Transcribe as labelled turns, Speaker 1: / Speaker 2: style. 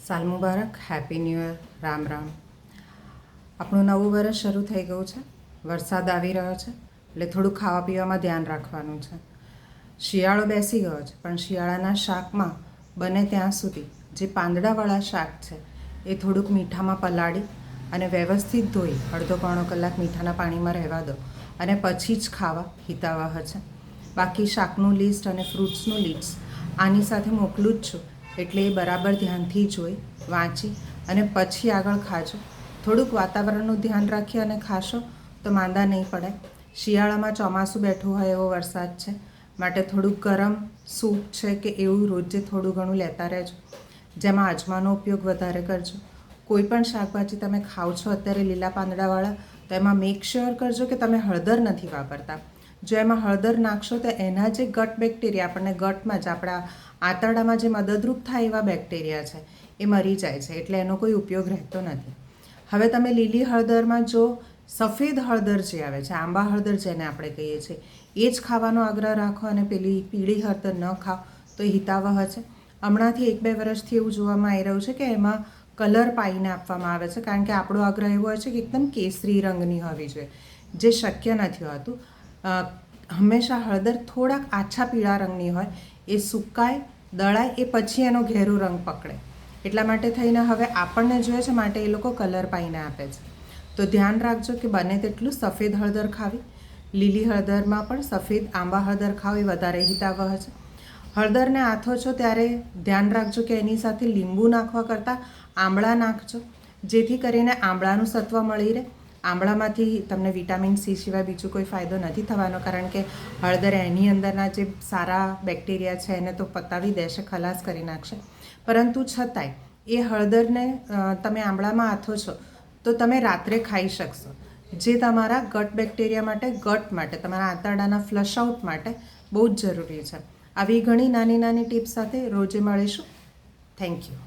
Speaker 1: સાલ મુબારક, happy new year, Ram Ram. આપણું નવું વર્ષ શરૂ થઈ ગયું છે. વરસાદ આવી રહ્યો છે એટલે થોડું ખાવા પીવામાં ધ્યાન રાખવાનું છે. શિયાળો બેસી ગયો છે પણ શિયાળાના શાકમાં બને ત્યાં સુધી જે પાંદડાવાળા શાક છે એ થોડુંક મીઠામાં પલાળી અને વ્યવસ્થિત ધોઈ અડધો પોણો કલાક મીઠાના પાણીમાં રહેવા દો અને પછી જ ખાવા હિતાવહ છે. બાકી શાકનું લિસ્ટ અને ફ્રૂટ્સનું લિસ્ટ આની સાથે મોકલું જ છું, એટલે એ બરાબર ધ્યાનથી જોઈ વાંચી અને પછી આગળ ખાજો. થોડુંક વાતાવરણનું ધ્યાન રાખી અને ખાશો તો માંદા નહીં પડે. શિયાળામાં ચોમાસું બેઠું હોય એવો વરસાદ છે, માટે થોડુંક ગરમ સૂપ છે કે એવું રોજે થોડું ઘણું લેતા રહેજો, જેમાં અજમાનો ઉપયોગ વધારે કરજો. કોઈ પણ શાકભાજી તમે ખાઓ છો અત્યારે લીલા પાંદડાવાળા, તો એમાં મેક શ્યોર કરજો કે તમે હળદર નથી વાપરતા. જો એમાં હળદર નાખશો તો એના જે ગટ બેક્ટેરિયા, આપણને ગટમાં જ આપણા આંતરડામાં જે મદદરૂપ થાય એવા બેક્ટેરિયા છે એ મરી જાય છે, એટલે એનો કોઈ ઉપયોગ રહેતો નથી. હવે તમે લીલી હળદરમાં જો સફેદ હળદર જે આવે છે, આંબા હળદર જેને આપણે કહીએ છીએ, એ જ ખાવાનો આગ્રહ રાખો અને પેલી પીળી હળદર ન ખાઓ તો એ હિતાવહ છે. હમણાંથી 1-2 વર્ષથી એવું જોવામાં આવી રહ્યું છે કે એમાં કલર પાઈને આપવામાં આવે છે, કારણ કે આપણો આગ્રહ એવો હોય છે કે એકદમ કેસરી રંગની હોવી જોઈએ, જે શક્ય નથી હોતું. હંમેશા હળદર થોડાક આછા પીળા રંગની હોય, એ સુકાય દળાય એ પછી એનો ઘેરો રંગ પકડે. એટલા માટે થઈને હવે આપણને જોઈએ છે, માટે એ લોકો કલર પાઈને આપે છે. તો ધ્યાન રાખજો કે બને તેટલું સફેદ હળદર ખાવી. લીલી હળદરમાં પણ સફેદ આંબા હળદર ખાવ એ વધારે હિતાવહ છે. હળદરને આથો છો ત્યારે ધ્યાન રાખજો કે એની સાથે લીંબુ નાખવા કરતાં આમળા નાખજો, જેથી કરીને આમળાનું સત્વ મળી રહે. આમળામાંથી તમને વિટામિન સી સિવાય બીજો કોઈ ફાયદો નથી થવાનો, કારણ કે હળદર એની અંદરના જે સારા બેક્ટેરિયા છે એને તો પતાવી દેશે, ખલાસ કરી નાખશે. પરંતુ છતાંય એ હળદરને તમે આમળામાં આથો છો તો તમે રાત્રે ખાઈ શકશો, જે તમારા ગટ બેક્ટેરિયા માટે, ગટ માટે, તમારા આંતરડાના ફ્લશ આઉટ માટે બહુ જ જરૂરી છે. આવી ઘણી નાની નાની ટિપ્સ સાથે રોજે મળીશું. Thank you.